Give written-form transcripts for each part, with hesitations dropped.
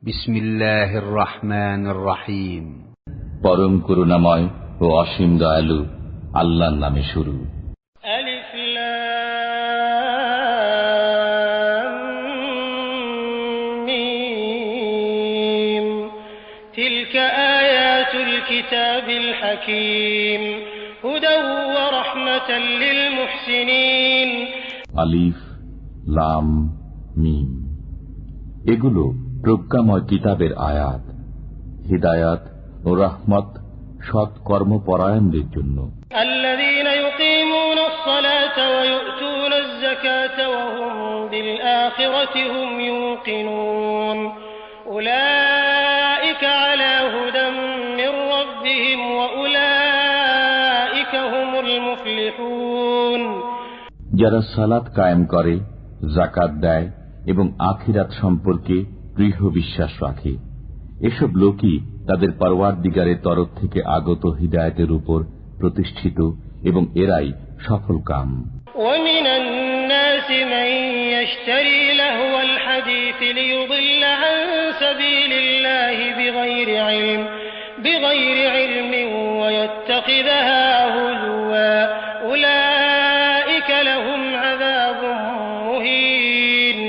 বিসমিল্লাহির রহমানির রহিম। পরম করুণাময় ও অসীম দয়ালু আল্লাহর নামে শুরু। আলিফ লাম মিম তিলকা আয়াতুল কিতাবিল হাকীম হুদাও ওয়া রাহমাতাল লিল মুহসিনিন। আলিফ লাম মিম, এগুলো প্রজ্ঞাময় কিতাবের আয়াত, হিদায়াত ও রহমত সৎ কর্মপরায়ণদের জন্য। আল্লাযীনা ইউকিমুনাস সালাতা ওয়া ইউতুনাজ যাকাতা ওয়া হুম বিল আখিরাতি হুম ইউকিনুন উলাইকা আলা হুদাম মির রাব্বিহিম ওয়া উলাইকা হুমুল মুফলিহুন। যারা সালাত কায়েম করে, যাকাত দেয় এবং আখিরাত সম্পর্কে দৃঢ় বিশ্বাস রাখে, এসব লোকই তাদের পরওয়ারদিগারের তরফ থেকে আগত হিদায়াতের উপর প্রতিষ্ঠিত এবং এরাই সফল কাম। وَمِنَ النَّاسِ مَن يَشْتَرِي لَهْوَ الْحَدِيثِ لِيُضِلَّ عَن سَبِيلِ اللَّهِ بِغَيْرِ عِلْمٍ وَيَتَّخِذَهَا هُزُوًا أُولَئِكَ لَهُمْ عَذَابٌ مُهِينٌ।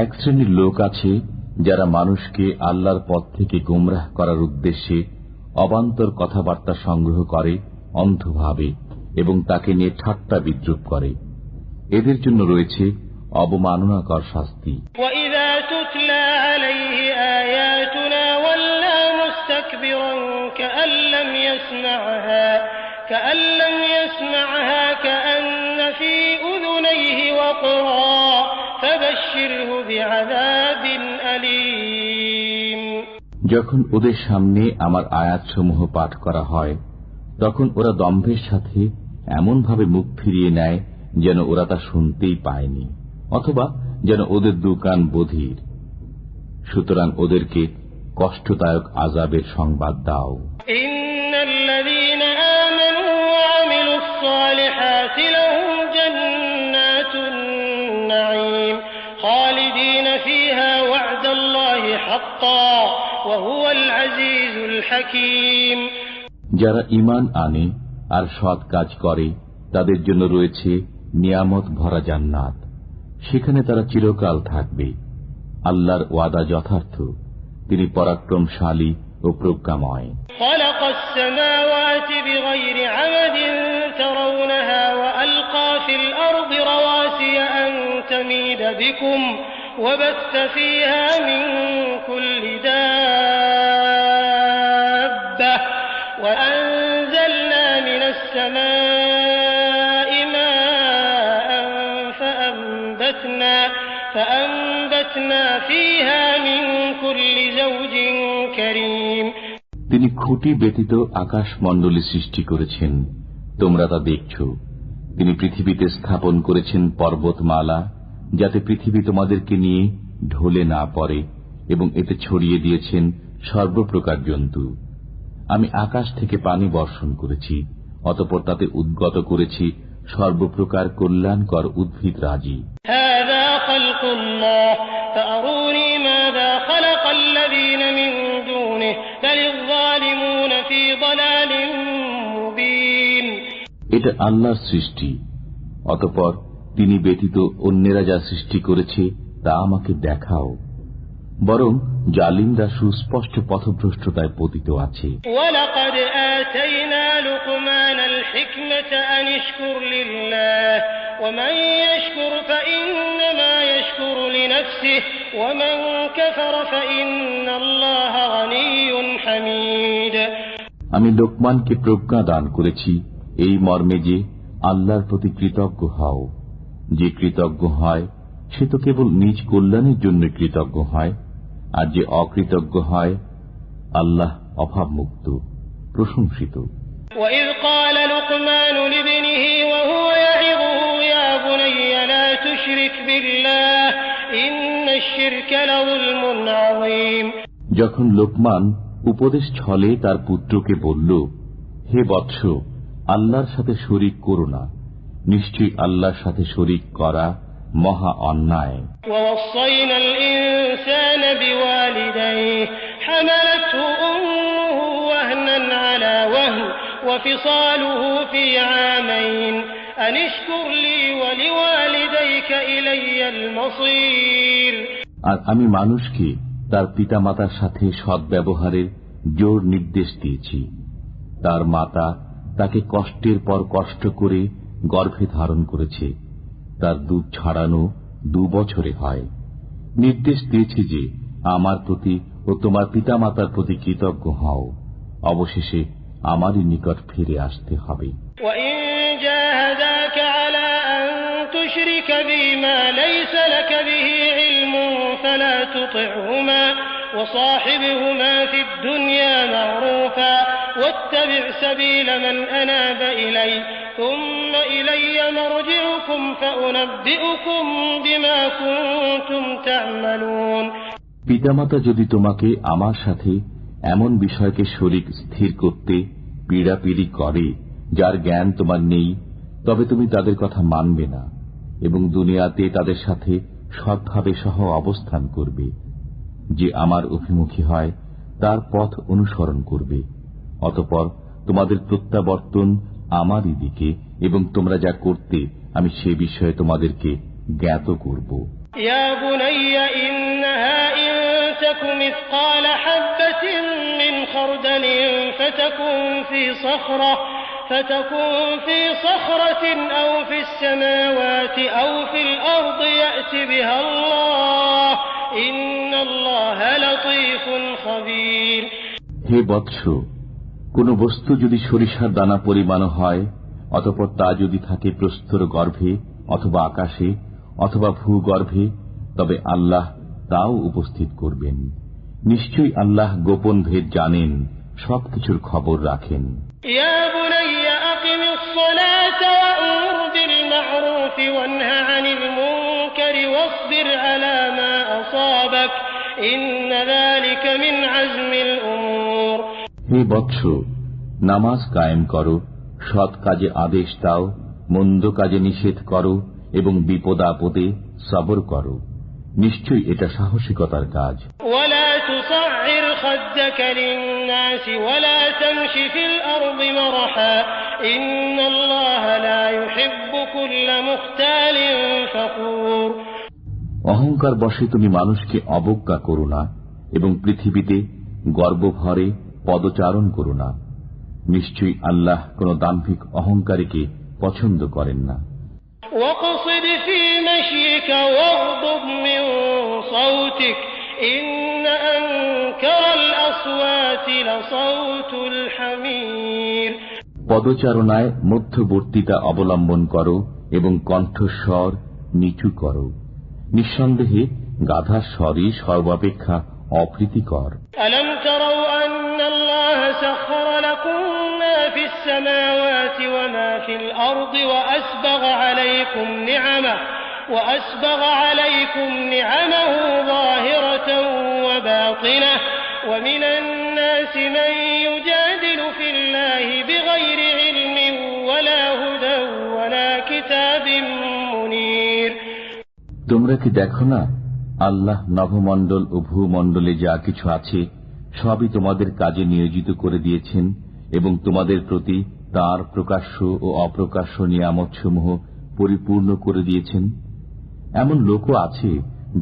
এক শ্রেণীর লোক আছে যারা মানুষকে আল্লাহর পথ থেকে গুমরাহ করার উদ্দেশ্যে অবান্তর কথাবার্তা সংগ্রহ করে অন্ধভাবে এবং তাকে নিয়ে ঠাট্টা বিদ্রূপ করে। এদের জন্য রয়েছে অবমাননাকর শাস্তি। وَإِذَا تُتْلَى عَلَيْهِ آيَاتُنَا وَلَّى مُسْتَكْبِرًا كَأَن لَّمْ يَسْمَعْهَا كَأَنَّ فِي أُذُنَيْهِ وَقْرًا فَبَشِّرْهُ بِعَذَابٍ أَلِيمٍ। যখন ওদের সামনে আমার আয়াতসমূহ পাঠ করা হয়, তখন ওরা দম্ভের সাথে এমনভাবে মুখ ফিরিয়ে নেয় যেন ওরা তা শুনতেই পায়নি, অথবা যেন ওদের দুকান বধির। সুতরাং ওদেরকে কষ্টদায়ক আযাবের সংবাদ দাও। ইন্নাল্লাযীনা আমানু ওয়া আমিলুস সালিহাতি লাহুম জান্নাতুন নাঈম খালিদিনা ফিহা ওয়া'দাল্লাহি হাক্কান ওয়া হুয়াল আজিজুল হাকীম। যারা ঈমান আনে আর সৎ কাজ করে তাদের জন্য রয়েছে নিয়ামত ভরা জান্নাত, সেখানে তারা চিরকাল থাকবে। আল্লাহর ওয়াদা যথার্থ, তিনি পরাক্রমশালী ও প্রজ্ঞাময়। খালাকাস সামাওয়াতি বিগাইরি আমাদিন তারাউনাহা ওয়া আলকা ফিল আরদি রাওয়াসিয়া আন তামিদা বিকুম ওয়া বাসসা ফিহা মিন কুল্লি দাব্বাহ ওয়া আনজালনা মিনাস সামাই মাআন فأنبتنا فيها من كل زوج كريم। তিনি খুঁটি ব্যতীত আকাশমণ্ডলী সৃষ্টি করেছেন, তোমরা তা দেখছ। তিনি পৃথিবীতে স্থাপন করেছেন পর্বতমালা, যাতে পৃথিবী তোমাদেরকে নিয়ে ঢলে না পড়ে, এবং এতে ছড়িয়ে দিয়েছেন সর্বপ্রকার জন্তু। আমি আকাশ থেকে পানি বর্ষণ করেছি, অতঃপর তাতে উদ্গত করেছি সর্বপ্রকার কল্যাণকর উদ্ভিদ রাজি। এটা আল্লাহর সৃষ্টি, অতঃপর তিনি ব্যতীত অন্যেরা যা সৃষ্টি করেছে তা আমাকে দেখাও। বরং জালিমরা সুস্পষ্ট পথভ্রষ্টতায় পতিত আছে। ওয়ালাকাদ আতাইনা লুকমানাল হিকমাতা আন ইশকুর লিল্লাহ ওয়া মান ইয়াশকুর ফাইন্নামা ইয়াশকুরু লিনাফসিহি ওয়া মান কাফারা ফাইন্নাল্লাহা গানিয়্যুন হামিদ। আমি লোকমানকে প্রজ্ঞা দান করেছি এই মর্মে যে আল্লাহর প্রতি কৃতজ্ঞ হও। যে কৃতজ্ঞ হয় সে তো কেবল নিজ কল্যাণের জন্য কৃতজ্ঞ হয়, আর যে অকৃতজ্ঞ হয় আল্লাহ অভাবমুক্ত, প্রশংসিত। وَإِذْ قَالَ لُقْمَانُ لِابْنِهِ وَهُوَ يَعِظُهُ يَا بُنَيَّ لَا تُشْرِكْ بِاللَّهِ إِنَّ الشِّرْكَ لَظُلْمٌ عَظِيمٌ। যখন লোকমান উপদেশ ছলে তার পুত্রকে বলল, হে বৎস, আল্লাহর সাথে শরীক করো না, নিশ্চয়ই আল্লাহর সাথে শরীক করা মহা অন্যায়। وَوَصَّيْنَا الْإِنسَانَ بِوَالِدَيْهِ وفصاله في عامين أن اشكر لي ولوالديك إلي المصير আর আমি মানুষকে তার পিতামাতার সাথে সদ্ব্যবহারের জোর নির্দেশ দিয়েছি। তার মাতা তাকে কষ্টের পর কষ্ট করে গর্ভে ধারণ করেছে, তার দুধ ছাড়ানো 2 বছরে হয়। নির্দেশ দিয়েছি যে আমার প্রতি ও তোমার পিতামাতার প্রতি কৃতজ্ঞ হও, অবশেষে আমারই নিকট ফিরে আসতে হবে। تشرك بي ما ليس لك به علم فلا تطعهما وصاحبهما في الدنيا معروفا واتبع سبيل من أناب إلي ثم إلي مرجعكم فأنبئكم بما كنتم تعملون। পিতামাতা যদি তোমাকে আমার সাথে এমন বিষয়কে শরীক স্থির করতে পীড়াপিড়ি করে যার জ্ঞান তোমার নেই, তবে তুমি তাদের কথা মানবে না এবং দুনিয়াতে তাদের সাথে সৎভাবে সহ অবস্থান করবে। যে আমার অভিমুখী হয় তার পথ অনুসরণ করবে, অতঃপর তোমাদের প্রত্যাবর্তন আমারই দিকে এবং তোমরা যা করতে আমি সে বিষয়ে তোমাদেরকে জ্ঞাত করব। ইয়া বুনাইয়া ইন্নাহা ইন তাকু মিসকাল হাববাতিন মিন খারদালিন فتكون في صخرة أو في السماوات أو في الأرض يأت بها الله إن الله لطيف خبير। হে বৎস, কোন বস্তু যদি সরিষার দানা পরিমাণ হয়, অতঃপর তা যদি থাকে প্রস্তর গর্ভে অথবা আকাশে অথবা ভূগর্ভে, তবে আল্লাহ তাও উপস্থিত করবেন। নিশ্চয়ই আল্লাহ গোপন ভেদ জানেন, সবকিছুর খবর রাখেন। ইয়া বুনাইয়া আকিমিস সালাতা ওয়া'মুর বিল মা'রুফি ওয়ানহা আনিল মুনকারি ওয়াসবির আলা মা আসাবাক ইন্না যালিকা মিন আজমিল উমুর। হে বৎস, নামাজ কায়েম করো, সৎ কাজে আদেশ দাও, মন্দ কাজে নিষেধ করো এবং বিপদ আপদে সবর করো, নিশ্চয়ই এটা সাহসিকতার কাজ। ওয়ালা তুসাইর খাদ্দাকা লিন-নাস ওয়ালা তামশি ফিল আরদি মারহা ইন্নাল্লাহা লা ইউহিব্বু কুল্লা মুখতালিন ফাখুর। অহংকার বশে তুমি মানুষকে অবজ্ঞা করো না এবং পৃথিবীতে গর্বভরে পদচারণ করো না, নিশ্চয়ই আল্লাহ কোন দাম্ভিক অহংকারীকে পছন্দ করেন না। ওয়াকসিদ ফি মাশিকা ওয়াগদুদ মিন সাওতিক ইন্না আনকারাল আসওয়াতি লাসাউতুল হামির। পদচারণায় মধ্যবর্তিতা অবলম্বন করো এবং কণ্ঠস্বর নিচু করো, নিঃসন্দেহে গাধার স্বরই সর্বাপেক্ষা অপ্রীতিকর। আলম তারাউ আন্নাল্লাহা সাখখারা লাকুম মা ফিস সামাওয়াতি ওয়া মা ফিল আরদি ওয়া আসবাগা আলাইকুম নি'আমাহু যাহিরাতান ওয়া বাতিনাহ ওয়া মিনান নাসি মান ইউজাদিলু ফিল্লাহি বিগাইরি ইলমিন ওয়ালা হুদান ওয়ালা কিতাবিন মুনীর। তোমরা কি দেখো না, আল্লাহ নভমণ্ডল ও ভূমণ্ডলে যা কিছু আছে সবই তোমাদের কাজে নিয়োজিত করে দিয়েছেন এবং তোমাদের প্রতি তার প্রকাশ্য ও অপ্রকাশ্য নিয়ামতসমূহ পরিপূর্ণ করে দিয়েছেন। এমন লোকও আছে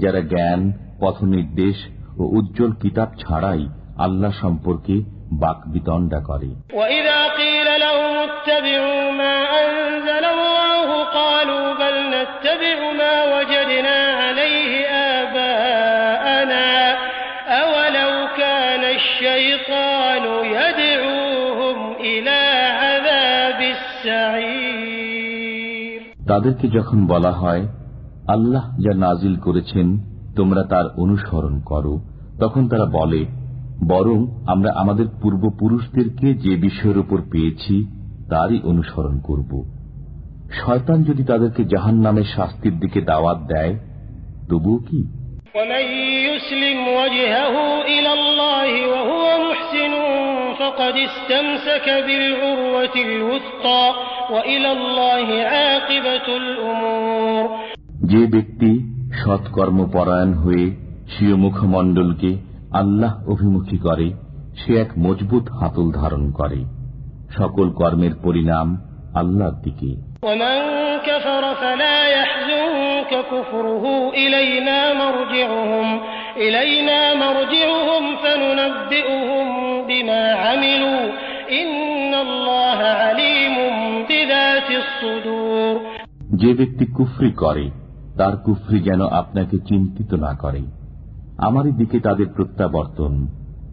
যারা জ্ঞান, পথনির্দেশ ও উজ্জ্বল কিতাব ছাড়াই আল্লাহ সম্পর্কে বাকবিতণ্ডা করে। وَإِذَا قِيلَ لَهُمُ اتَّبِعُوا مَا أَنزَلَ اللَّهُ قَالُوا بَلْ نَتَّبِعُ مَا وَجَدْنَا عَلَيْهِ آبَاءَنَا أَوَلَوْ كَانَ الشَّيْطَانُ يَدْعُوهُمْ إِلَى عَذَابِ السَّعِيرِ। তাদেরকে যখন বলা হয়, আল্লাহ যা নাজিল করেছেন তোমরা তার অনুসরণ করো, তখন তারা বলে, বরং আমরা আমাদের পূর্বপুরুষদেরকে যে বিষয়ের উপর পেয়েছি তারই অনুসরণ করব। শয়তান যদি তাদেরকে জাহান্নামের শাস্তির দিকে দাওয়াত দেয়, তবুও কি? ومن يسلم وجهه إلى الله وهو محسن فقد استمسك بالعروة الوثقى وإلى الله عاقبة الأمور। যে ব্যক্তি সৎকর্মপরায়ণ হয়ে স্বীয় মুখমণ্ডলকে আল্লাহ অভিমুখী করে, সে এক মজবুত হাতল ধারণ করে, সকল কর্মের পরিণাম আল্লাহর দিকে। ومن كفر فلا يحزنك كفره إلينا مرجعهم فننبئهم بما عملوا إن الله عليم بذات الصدور। যে ব্যক্তি কুফরি করে তার কুফরি যেন আপনাকে চিন্তিত না করে। আমারই দিকে তাদের প্রত্যাবর্তন,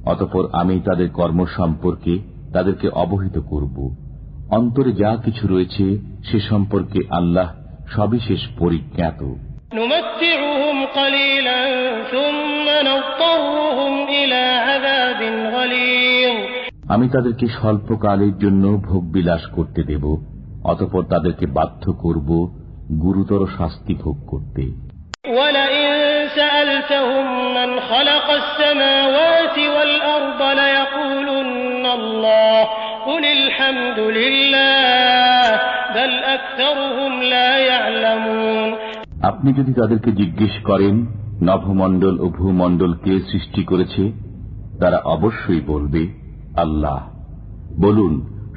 অতঃপর আমি তাদের কর্ম সম্পর্কে তাদেরকে অবহিত করব। অন্তরে যা কিছু রয়েছে সে সম্পর্কে আল্লাহ সবিশেষ পরিজ্ঞাত। আমি তাদেরকে স্বল্পকালের জন্য ভোগবিলাস করতে দেব, অতঃপর তাদেরকে বাধ্য করব গুরুতর শাস্তি ভোগ করতে। আপনি যদি তাদেরকে জিজ্ঞেস করেন নভমণ্ডল ও ভূমণ্ডল কে সৃষ্টি করেছে, তারা অবশ্যই বলবে আল্লাহ। বলুন,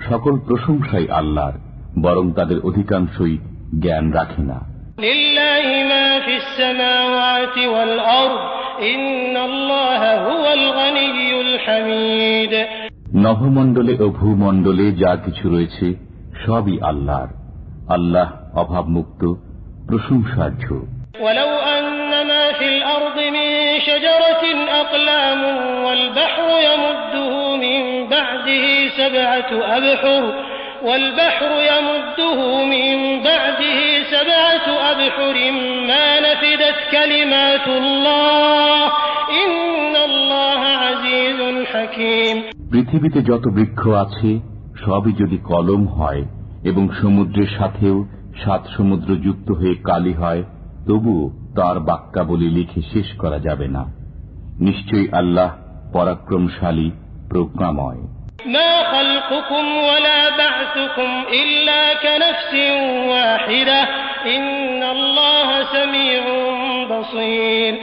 সকল প্রশংসাই আল্লাহর, বরং তাদের অধিকাংশই জ্ঞান রাখে না। নভমণ্ডলে ও ভূমণ্ডলে যা কিছু রয়েছে সবই আল্লাহর। আল্লাহ অভাবমুক্ত, প্রশংসার্হ। ولو أن ما في الأرض من شجرة أقلام والبحر يمده من بعده سبعة أبحر ما نفدت كلمات الله إن الله عزيز حكيم। পৃথিবীতে যত বৃক্ষ আছে সবই যদি কলম হয় এবং সমুদ্রের সাথেও 7 সমুদ্র যুক্ত হয়ে কালি হয়, তবুও তার বাক্যাবলী লিখে শেষ করা যাবে না। নিশ্চয়ই আল্লাহ পরাক্রমশালী, প্রজ্ঞাময়। মা খালকুকুম ওয়ালা বা'সুকুম ইল্লা কানাফসিন ওয়াহিদাহ ইন্নাল্লাহা সামিউন বাসীর।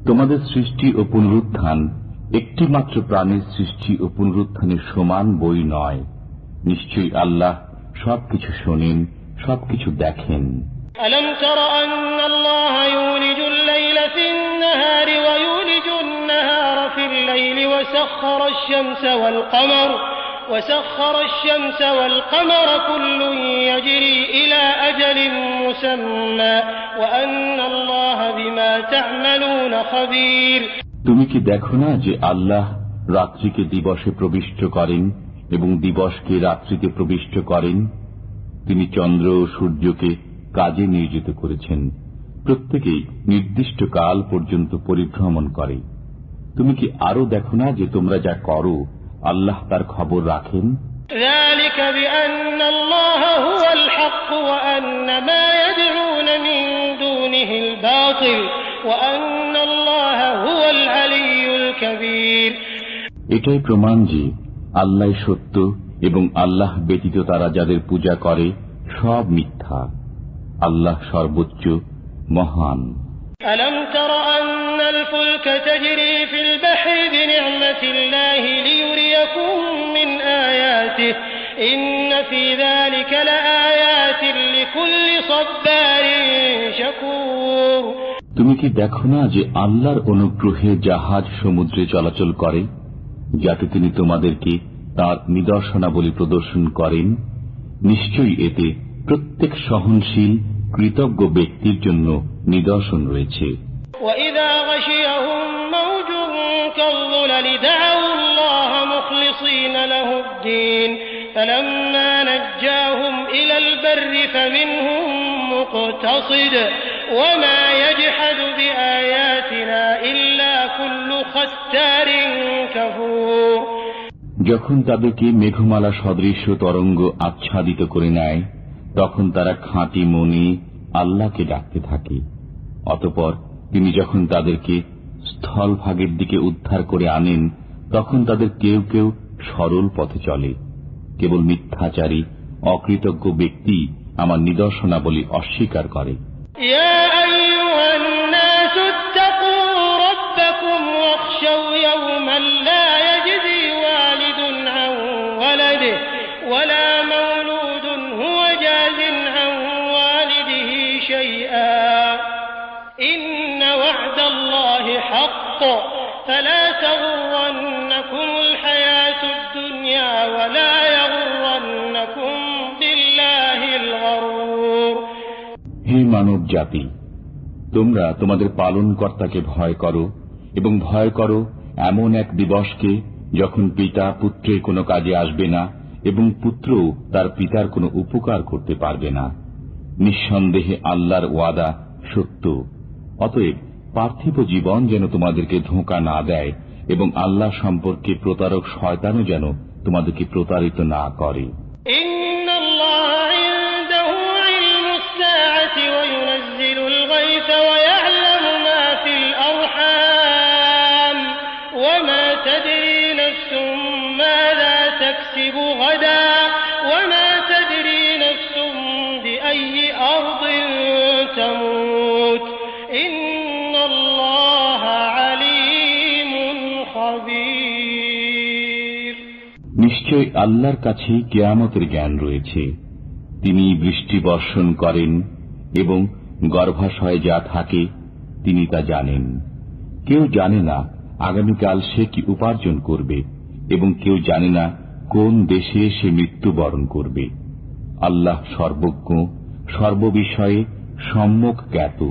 তোমাদের সৃষ্টি ও পুনরুত্থান একটি মাত্র প্রাণীর সৃষ্টি ও পুনরুত্থানের সমান বই নয়। নিশ্চয়ই আল্লাহ সবকিছু শোনেন, সবকিছু দেখেন। ألم تر أن الله يولج الليل في النهار ويولج النهار في الليل وسخر الشمس والقمر كل يجري إلى أجل مسمى وأن الله بما تعملون خبير। তুমি কি দেখো না যে আল্লাহ রাত্রিকে দিবসে প্রবিষ্ট করেন এবং দিবসকে রাত্রিতে প্রবিষ্ট করেন? তিনি চন্দ্র ও সূর্যকে কাজে নিয়োজিত করেছেন, প্রত্যেকেই নির্দিষ্ট কাল পর্যন্ত পরিভ্রমণ করে। তুমি কি আরো দেখো না যে তোমরা যা করো আল্লাহ তার খবর রাখেন? এটাই প্রমাণ যে আল্লাহ সত্য এবং আল্লাহ ব্যতীত তারা যাদের পূজা করে সব মিথ্যা। আল্লাহ সর্বোচ্চ, মহান। ألم تر أن الفلك تجري في البحر بنعمة الله ليريكم من آياته إن في ذلك لآيات لكل صبار شكور। তুমি কি দেখো না যে আল্লাহর অনুগ্রহে জাহাজ সমুদ্রে চলাচল করে, যাতে তিনি তোমাদেরকে তার নিদর্শনাবলী প্রদর্শন করেন? নিশ্চয়ই এতে প্রত্যেক সহনশীল কৃতজ্ঞ ব্যক্তির জন্য নিদর্শন রয়েছে। وَإِذَا غَشِيَهُم مَّوْجٌ كَالظُّلَلِ دَعَوُا اللَّهَ مُخْلِصِينَ لَهُ الدِّينَ فَلَمَّا نَجَّاهُمْ إِلَى الْبَرِّ فَمِنْهُم مُّقْتَصِدٌ وَمَا يَجْحَدُ بِآيَاتِنَا إِلَّا كُلُّ خَتَّارٍ كَفُورٍ। যখন তাদেরকে মেঘমালা সদৃশ্য তরঙ্গ আচ্ছাদিত করে নেয়, তখন তারা খাঁটি মনে আল্লাহকে ডাকতে থাকে। অতঃপর তিনি যখন তাদেরকে স্থলভাগের দিকে উদ্ধার করে আনেন, তখন তাদের কেউ কেউ সরল পথে চলে। কেবল মিথ্যাচারী অকৃতজ্ঞ ব্যক্তি আমার নিদর্শনাবলী অস্বীকার করে। فلا تغرنكم الحياة الدنيا ولا يغرنكم بالله الغرور। হে মানব জাতি, তোমরা তোমাদের পালনকর্তাকে ভয় করো এবং ভয় করো এমন এক দিবসকে যখন পিতা পুত্রের কোনো কাজে আসবে না এবং পুত্রও তার পিতার কোনো উপকার করতে পারবে না। নিঃসন্দেহে আল্লাহর ওয়াদা সত্য। অতএব পার্থিব জীবন যেন তোমাদেরকে ধোঁকা না দেয় এবং আল্লাহ সম্পর্কে প্রতারক শয়তানও যেন তোমাদেরকে প্রতারিত না করে। تكسب غدا وما تدري نفس بأي أرض تموت إن الله عليم خبير। নিশ্চয় আল্লাহর কাছে কিয়ামতের জ্ঞান রয়েছে। তিনি বৃষ্টি বর্ষণ করেন এবং গর্ভাশয়ে যা থাকে তিনি তা জানেন। কেউ জানে না আগামীকাল সে কি উপার্জন করবে এবং কেউ জানে না কোন দেশে সে মৃত্যুবরণ করবে। আল্লাহ সর্বজ্ঞ, সর্ববিষয়ে সম্যক জ্ঞাত।